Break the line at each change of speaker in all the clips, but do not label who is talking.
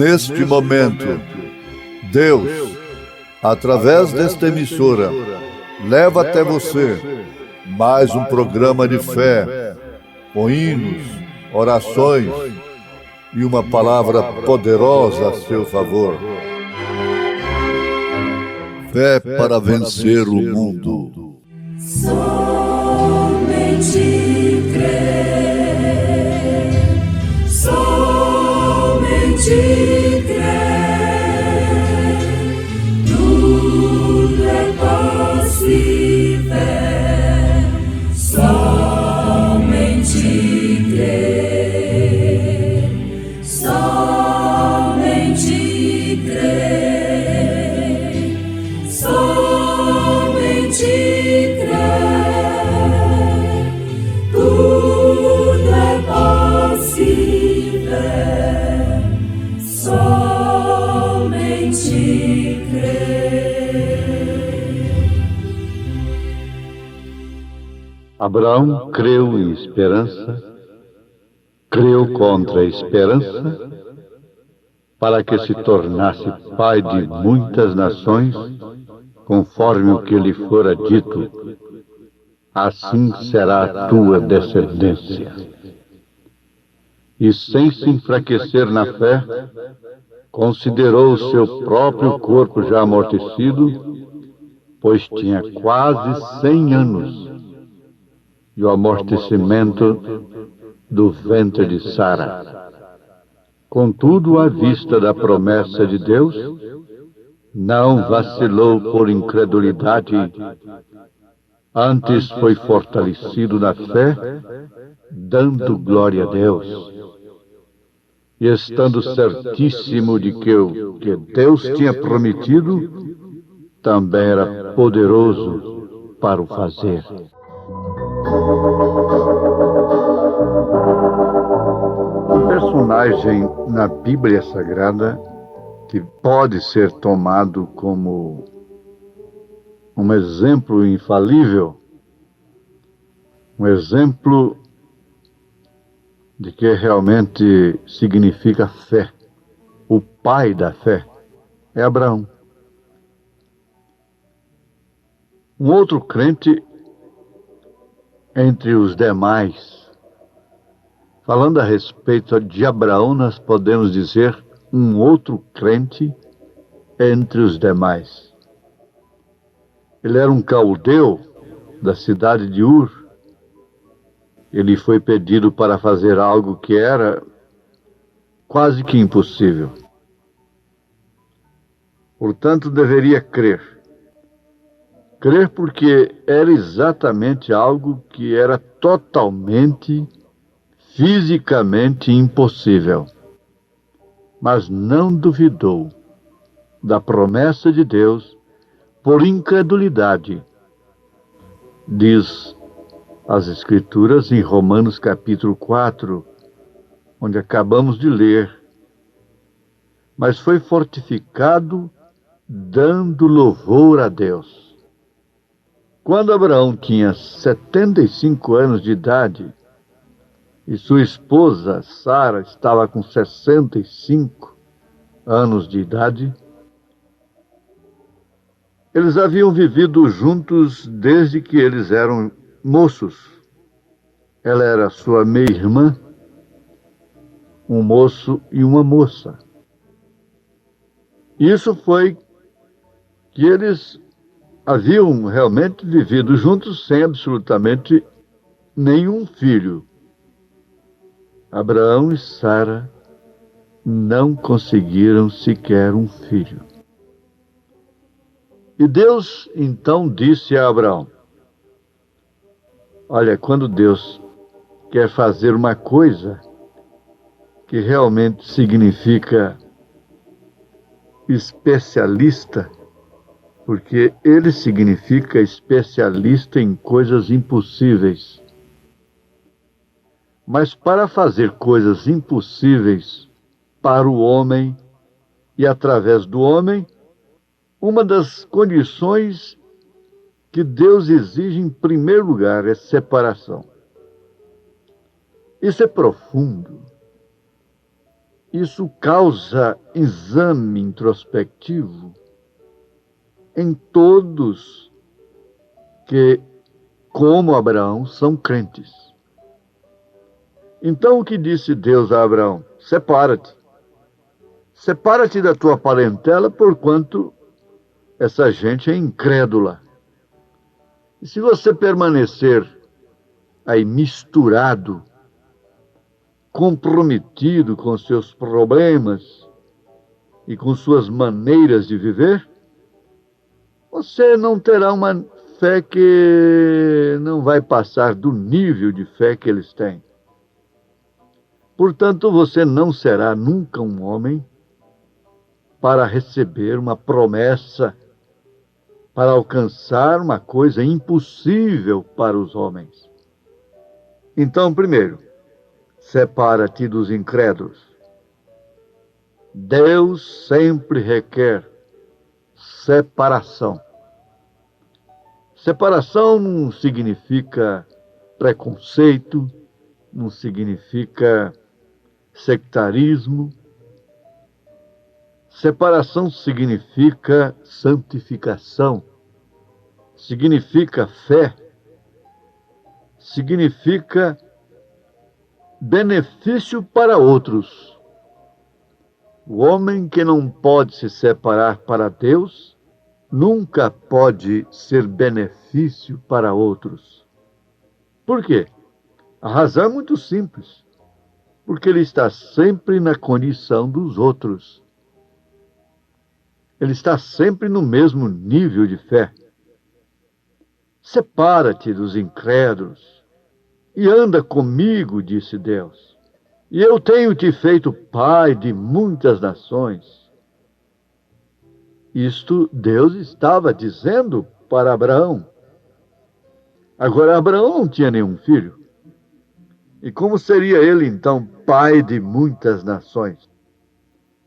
neste momento, Deus, através desta emissora, leva até você mais um programa de fé, com hinos, orações e uma palavra poderosa a seu favor. Fé para vencer o mundo.
Somente crer, somente crer, tudo é possível, somente crer, somente crer, somente crer, tudo é possível, somente crer.
Abraão creu em esperança, creu contra a esperança, para que se tornasse pai de muitas nações, conforme o que lhe fora dito, assim será a tua descendência. E sem se enfraquecer na fé, considerou o seu próprio corpo já amortecido, pois tinha quase 100 anos, e o amortecimento do ventre de Sara. Contudo, à vista da promessa de Deus, não vacilou por incredulidade, antes foi fortalecido na fé, dando glória a Deus. E estando certíssimo de que o que Deus tinha prometido, também era poderoso para o fazer. Um personagem na Bíblia Sagrada que pode ser tomado como um exemplo infalível, um exemplo de que realmente significa fé. O pai da fé é Abraão. Um outro crente entre os demais. Falando a respeito de Abraão, nós podemos dizer um outro crente entre os demais. Ele era um caldeu da cidade de Ur. Ele foi pedido para fazer algo que era quase que impossível. Portanto, deveria crer. Crer porque era exatamente algo que era totalmente, fisicamente impossível. Mas não duvidou da promessa de Deus por incredulidade. Diz as Escrituras em Romanos capítulo 4, onde acabamos de ler. Mas foi fortificado dando louvor a Deus. Quando Abraão tinha 75 anos de idade e sua esposa Sara estava com 65 anos de idade, eles haviam vivido juntos desde que eles eram moços. Ela era sua meia-irmã, um moço e uma moça. Isso foi que eles haviam realmente vivido juntos sem absolutamente nenhum filho. Abraão e Sara não conseguiram sequer um filho. E Deus então disse a Abraão: olha, quando Deus quer fazer uma coisa que realmente significa especialista, porque ele significa especialista em coisas impossíveis. Mas para fazer coisas impossíveis para o homem e através do homem, uma das condições que Deus exige em primeiro lugar é separação. Isso é profundo. Isso causa exame introspectivo em todos que, como Abraão, são crentes. Então o que disse Deus a Abraão? Separa-te. Separa-te da tua parentela, porquanto essa gente é incrédula. E se você permanecer aí misturado, comprometido com seus problemas e com suas maneiras de viver, você não terá uma fé que não vai passar do nível de fé que eles têm. Portanto, você não será nunca um homem para receber uma promessa, para alcançar uma coisa impossível para os homens. Então, primeiro, separa-te dos incrédulos. Deus sempre requer separação. Separação não significa preconceito, não significa sectarismo. Separação significa santificação, significa fé, significa benefício para outros. O homem que não pode se separar para Deus nunca pode ser benefício para outros. Por quê? A razão é muito simples. Porque ele está sempre na condição dos outros. Ele está sempre no mesmo nível de fé. Separa-te dos incrédulos e anda comigo, disse Deus. E eu tenho te feito pai de muitas nações. Isto Deus estava dizendo para Abraão. Agora, Abraão não tinha nenhum filho. E como seria ele, então, pai de muitas nações?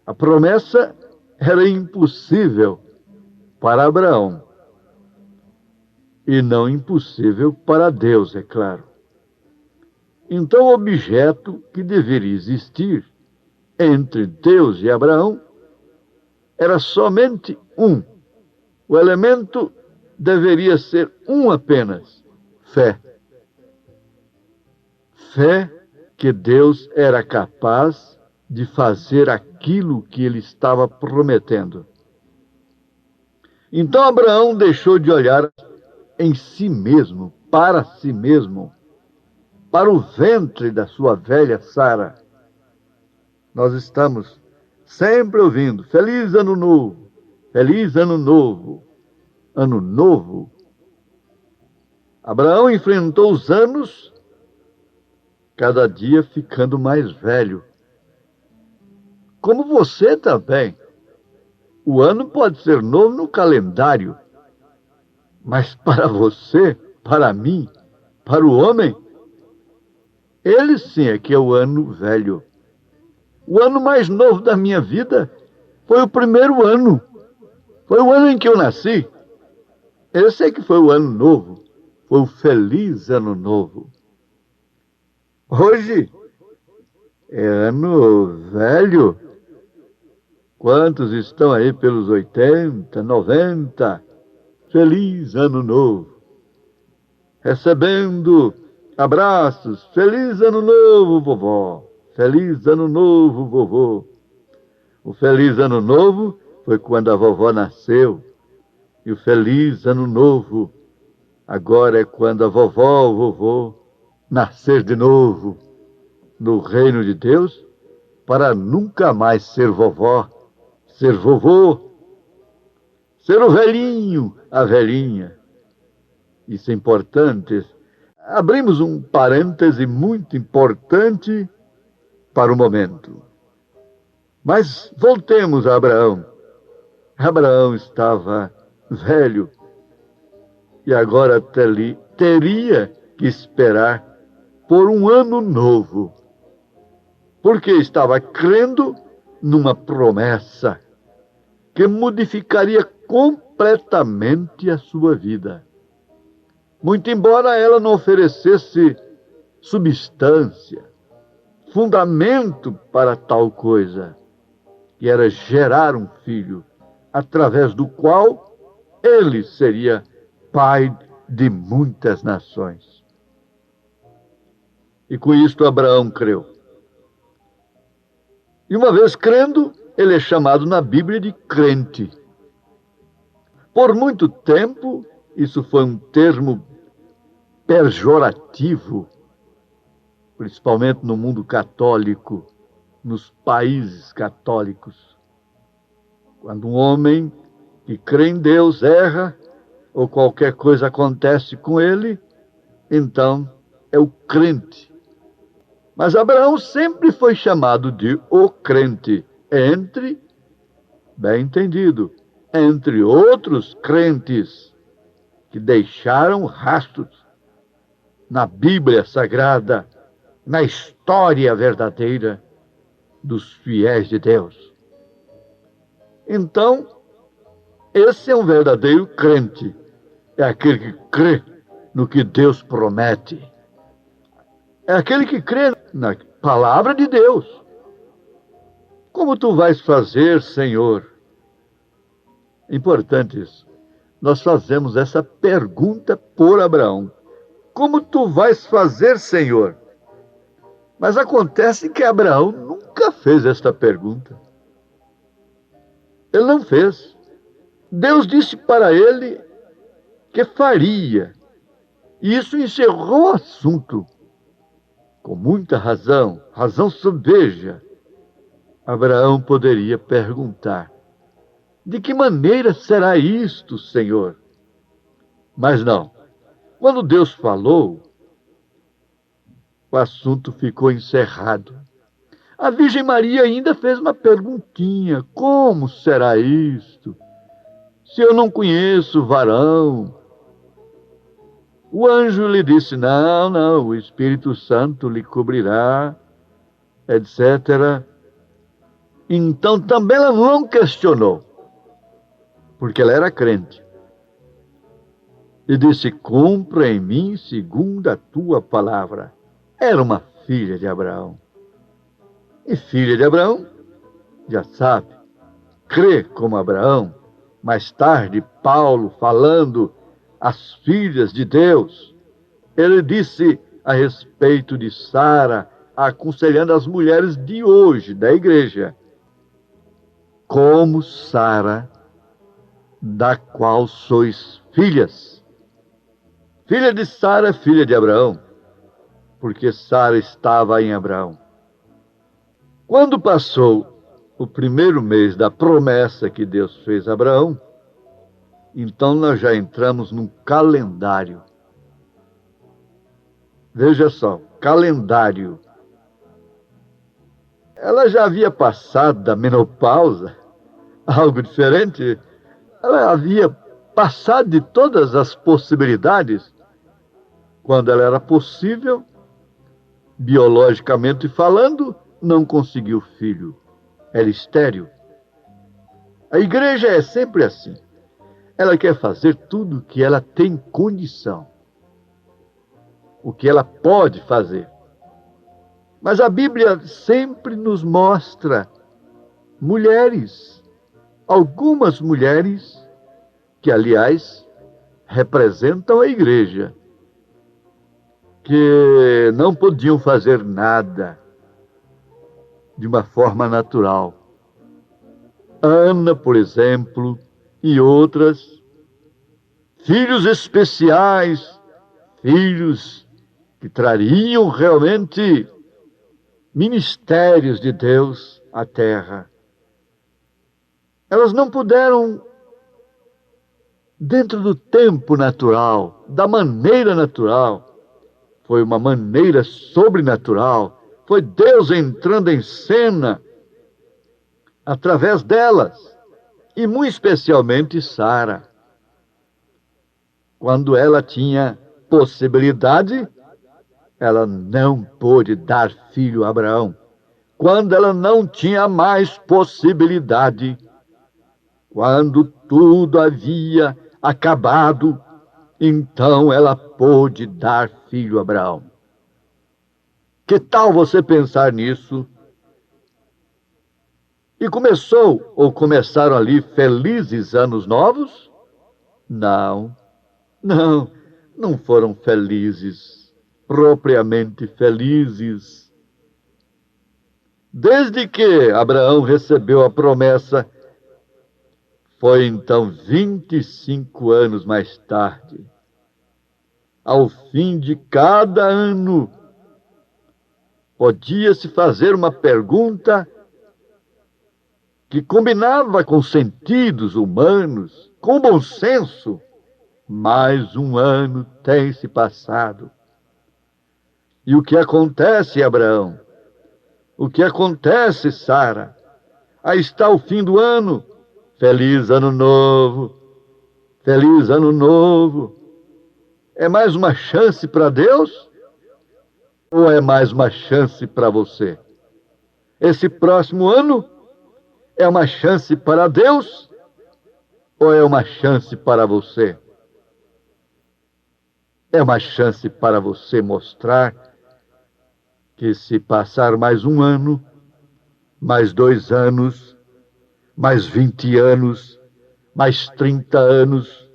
A promessa era impossível para Abraão. E não impossível para Deus, é claro. Então, o objeto que deveria existir entre Deus e Abraão era somente um. O elemento deveria ser um apenas: fé. Fé que Deus era capaz de fazer aquilo que ele estava prometendo. Então Abraão deixou de olhar em si mesmo, para si mesmo, para o ventre da sua velha Sara. Nós estamos sempre ouvindo: feliz ano novo, feliz ano novo, ano novo. Abraão enfrentou os anos, cada dia ficando mais velho. Como você também. O ano pode ser novo no calendário, mas para você, para mim, para o homem, ele sim é que é o ano velho. O ano mais novo da minha vida foi o primeiro ano. Foi o ano em que eu nasci. Esse é que foi o ano novo. Foi o feliz ano novo. Hoje é ano velho. Quantos estão aí pelos 80, 90? Feliz ano novo. Recebendo abraços. Feliz ano novo, vovó. Feliz ano novo, vovô. O feliz ano novo foi quando a vovó nasceu. E o feliz ano novo agora é quando a vovó, o vovô, nascer de novo no reino de Deus, para nunca mais ser vovó, ser vovô, ser o velhinho, a velhinha. Isso é importante. Abrimos um parêntese muito importante para o momento. Mas voltemos a Abraão. Abraão estava velho e agora teria que esperar por um ano novo, porque estava crendo numa promessa que modificaria completamente a sua vida. Muito embora ela não oferecesse substância, fundamento para tal coisa, que era gerar um filho, através do qual ele seria pai de muitas nações. E com isto Abraão creu. E uma vez crendo, ele é chamado na Bíblia de crente. Por muito tempo, isso foi um termo pejorativo, principalmente no mundo católico, nos países católicos. Quando um homem que crê em Deus erra, ou qualquer coisa acontece com ele, então é o crente. Mas Abraão sempre foi chamado de o crente, bem entendido, entre outros crentes que deixaram rastros na Bíblia Sagrada, na história verdadeira dos fiéis de Deus. Então, esse é um verdadeiro crente. É aquele que crê no que Deus promete. É aquele que crê na palavra de Deus. Como tu vais fazer, Senhor? Importante isso. Nós fazemos essa pergunta por Abraão. Como tu vais fazer, Senhor? Mas acontece que Abraão nunca fez esta pergunta. Ele não fez. Deus disse para ele que faria. E isso encerrou o assunto. Com muita razão sobeja, Abraão poderia perguntar: de que maneira será isto, Senhor? Mas não. Quando Deus falou, o assunto ficou encerrado. A Virgem Maria ainda fez uma perguntinha: como será isto? Se eu não conheço o varão. O anjo lhe disse: não, o Espírito Santo lhe cobrirá, etc. Então também ela não questionou, porque ela era crente. E disse: cumpra em mim segundo a tua palavra. Era uma filha de Abraão. E filha de Abraão, já sabe, crê como Abraão. Mais tarde, Paulo, falando às filhas de Deus, ele disse a respeito de Sara, aconselhando as mulheres de hoje, da igreja: como Sara, da qual sois filhas. Filha de Sara, filha de Abraão, porque Sara estava em Abraão. Quando passou o primeiro mês da promessa que Deus fez a Abraão, então nós já entramos num calendário. Veja só, calendário. Ela já havia passado da menopausa, algo diferente. Ela havia passado de todas as possibilidades. Quando ela era possível, biologicamente falando, não conseguiu filho. Era estéril. A igreja é sempre assim. Ela quer fazer tudo o que ela tem condição, o que ela pode fazer. Mas a Bíblia sempre nos mostra mulheres, algumas mulheres, que aliás representam a igreja, que não podiam fazer nada de uma forma natural. Ana, por exemplo, e outras, filhos especiais, filhos que trariam realmente ministérios de Deus à terra. Elas não puderam, dentro do tempo natural, da maneira natural. Foi uma maneira sobrenatural. Foi Deus entrando em cena através delas. E muito especialmente Sara. Quando ela tinha possibilidade, ela não pôde dar filho a Abraão. Quando ela não tinha mais possibilidade, quando tudo havia acabado, então ela pôde dar filho a Abraão. Que tal você pensar nisso? E começaram ali felizes anos novos? Não, não foram felizes, propriamente felizes. Desde que Abraão recebeu a promessa, foi então 25 anos mais tarde. Ao fim de cada ano, podia-se fazer uma pergunta que combinava com sentidos humanos, com bom senso. Mais um ano tem se passado. E o que acontece, Abraão? O que acontece, Sara? Aí está o fim do ano. Feliz ano novo. Feliz ano novo. É mais uma chance para Deus? Ou é mais uma chance para você? Esse próximo ano é uma chance para Deus? Ou é uma chance para você? É uma chance para você mostrar que se passar mais um ano, mais 2 anos, mais 20 anos, mais 30 anos,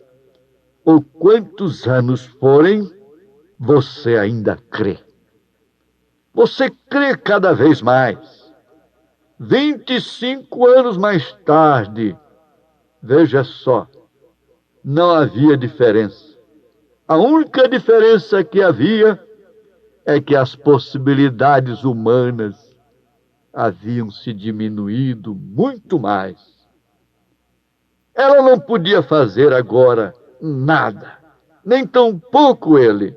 ou quantos anos forem, você ainda crê. Você crê cada vez mais. 25 anos mais tarde, veja só, não havia diferença. A única diferença que havia é que as possibilidades humanas haviam se diminuído muito mais. Ela não podia fazer agora nada, nem tampouco ele.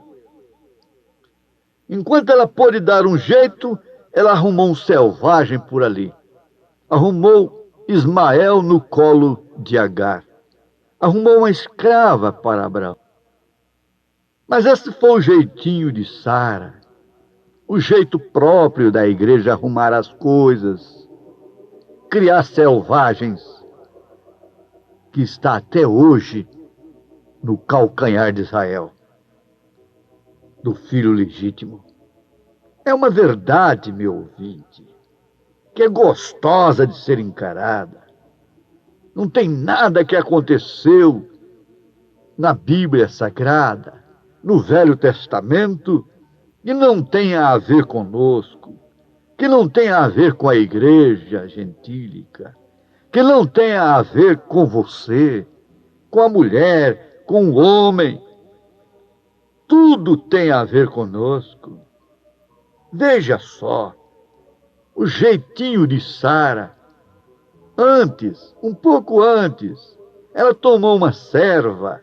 Enquanto ela pôde dar um jeito, ela arrumou um selvagem por ali. Arrumou Ismael no colo de Agar. Arrumou uma escrava para Abraão. Mas esse foi o jeitinho de Sara, o jeito próprio da igreja arrumar as coisas, criar selvagens, que está até hoje no calcanhar de Israel, do filho legítimo. É uma verdade, meu ouvinte, que é gostosa de ser encarada. Não tem nada que aconteceu na Bíblia Sagrada, no Velho Testamento, que não tenha a ver conosco, que não tenha a ver com a igreja gentílica, que não tenha a ver com você, com a mulher, com o homem. Tudo tem a ver conosco. Veja só, o jeitinho de Sara. Antes, um pouco antes, ela tomou uma serva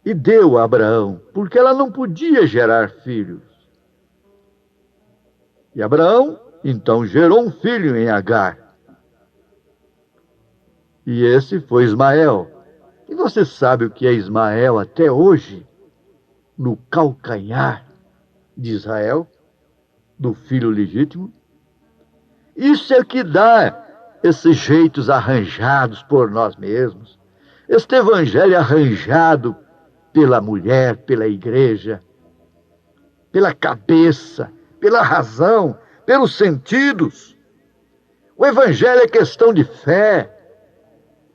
e deu a Abraão, porque ela não podia gerar filhos. E Abraão, então, gerou um filho em Agar. E esse foi Ismael. E você sabe o que é Ismael até hoje? No calcanhar de Israel, do filho legítimo. Isso é que dá esses jeitos arranjados por nós mesmos. Este evangelho arranjado pela mulher, pela igreja, pela cabeça, pela razão, pelos sentidos. O evangelho é questão de fé,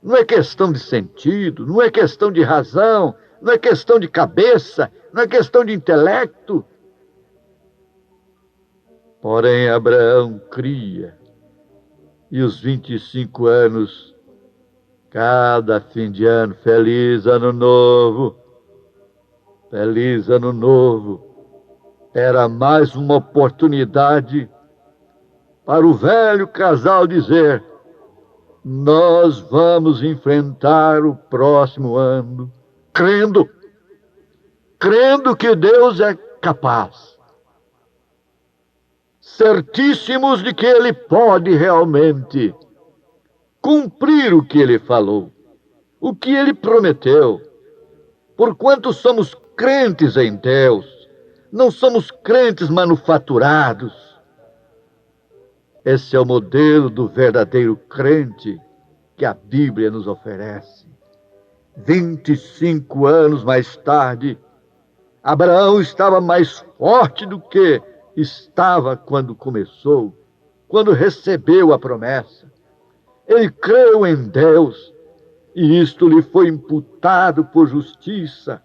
não é questão de sentido, não é questão de razão, não é questão de cabeça, não é questão de intelecto. Porém, Abraão cria, e os 25 anos, cada fim de ano, feliz ano novo, feliz ano novo, era mais uma oportunidade para o velho casal dizer: nós vamos enfrentar o próximo ano crendo que Deus é capaz, certíssimos de que Ele pode realmente cumprir o que Ele falou, o que Ele prometeu. Porquanto somos crentes em Deus, não somos crentes manufaturados. Esse é o modelo do verdadeiro crente que a Bíblia nos oferece. 25 anos mais tarde, Abraão estava mais forte do que estava quando começou, quando recebeu a promessa. Ele creu em Deus e isto lhe foi imputado por justiça.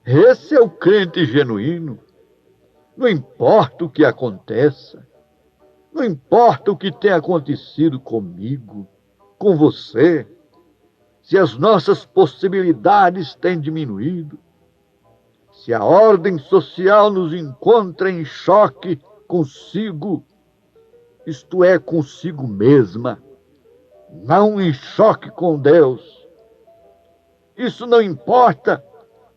Esse é o crente genuíno. Não importa o que aconteça, não importa o que tenha acontecido comigo, com você, se as nossas possibilidades têm diminuído, se a ordem social nos encontra em choque consigo, isto é, consigo mesma, não em choque com Deus. Isso não importa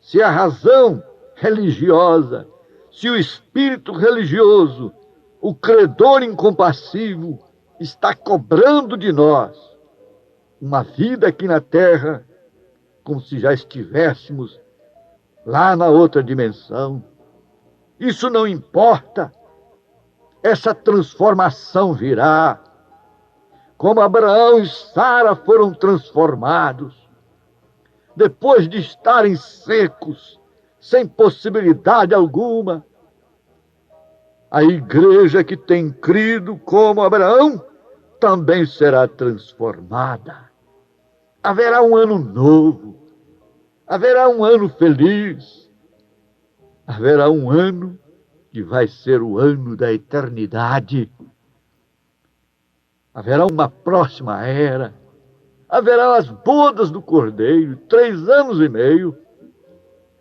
se a razão religiosa, se o espírito religioso, o credor incompassível, está cobrando de nós uma vida aqui na terra, como se já estivéssemos lá na outra dimensão. Isso não importa. Essa transformação virá. Como Abraão e Sara foram transformados, depois de estarem secos, sem possibilidade alguma. A igreja que tem crido como Abraão também será transformada. Haverá um ano novo, haverá um ano feliz, haverá um ano que vai ser o ano da eternidade. Haverá uma próxima era, haverá as bodas do Cordeiro, 3 anos e meio,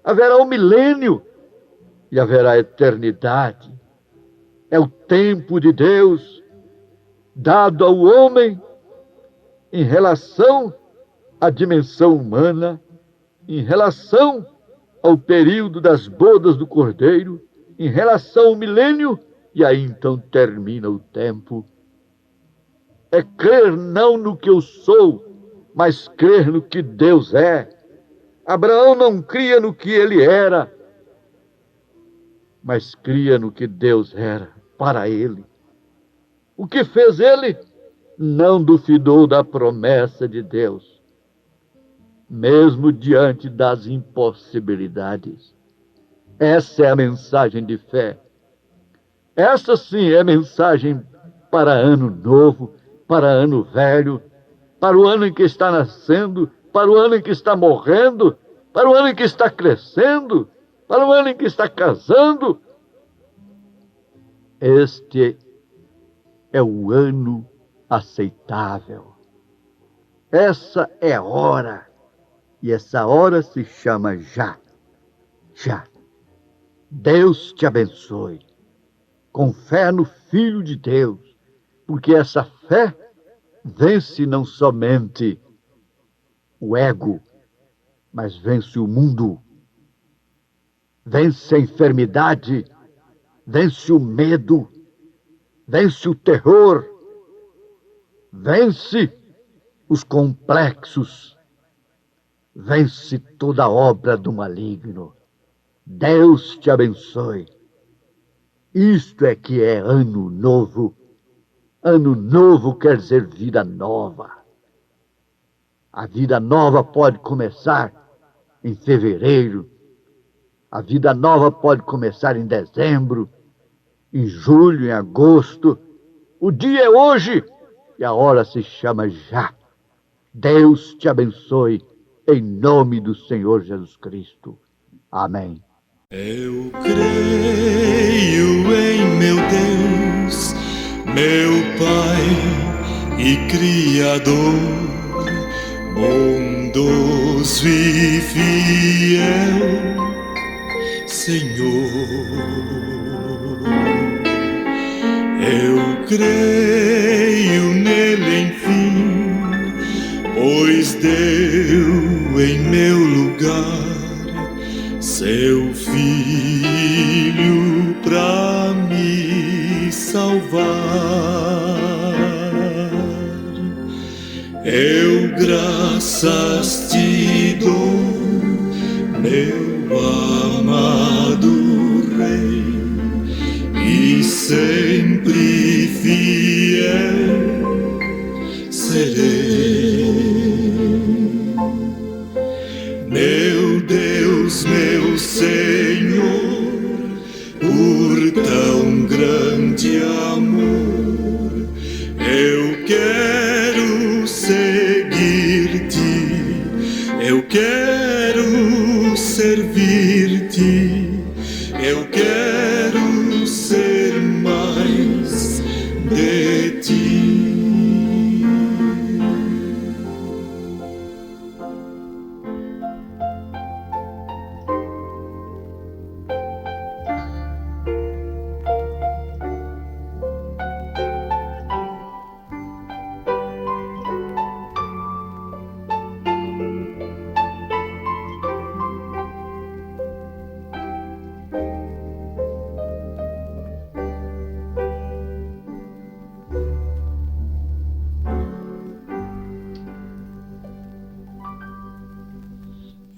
haverá o milênio e haverá a eternidade. É o tempo de Deus dado ao homem em relação à dimensão humana, em relação ao período das bodas do Cordeiro, em relação ao milênio, e aí então termina o tempo. É crer não no que eu sou, mas crer no que Deus é. Abraão não cria no que ele era, mas cria no que Deus era para ele. O que fez ele? Não duvidou da promessa de Deus, mesmo diante das impossibilidades. Essa é a mensagem de fé. Essa sim é a mensagem para ano novo, para ano velho, para o ano em que está nascendo, para o ano em que está morrendo, para o ano em que está crescendo, para o ano em que está casando. Este é o ano aceitável. Essa é a hora. E essa hora se chama já. Já. Deus te abençoe. Com fé no Filho de Deus. Porque essa fé vence não somente o ego, mas vence o mundo. Vence a enfermidade. Vence o medo. Vence o terror. Vence os complexos. Vence toda a obra do maligno. Deus te abençoe. Isto é que é ano novo. Ano novo quer dizer vida nova. A vida nova pode começar em fevereiro. A vida nova pode começar em dezembro, em julho, em agosto. O dia é hoje e a hora se chama já. Deus te abençoe em nome do Senhor Jesus Cristo. Amém.
Eu creio em meu Deus, meu Pai e Criador, bondoso e fiel, Senhor. Eu creio nele, enfim, pois deu em meu lugar seu Filho pra me salvar. Eu graças te dou, meu amado Rei, e sempre fiel serei. Meu Deus, meu Eu quero servir-te, eu quero ser mais de ti.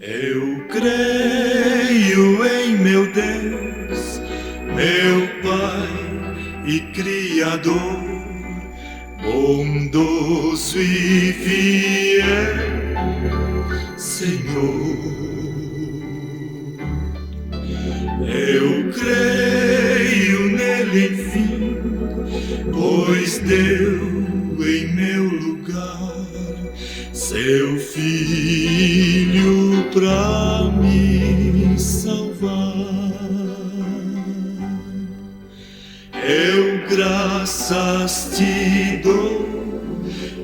Eu creio em meu Deus, meu Pai e Criador, bondoso e fiel, Senhor. Eu creio nele, enfim, pois deu em meu lugar seu Filho pra me salvar. Eu graças te dou,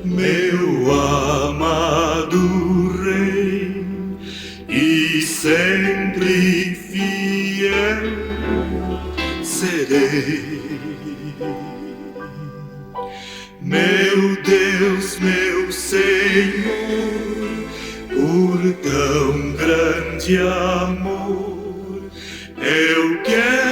meu amado Rei, e sempre fiel serei. Meu Deus, meu Senhor, por tão grande amor, eu quero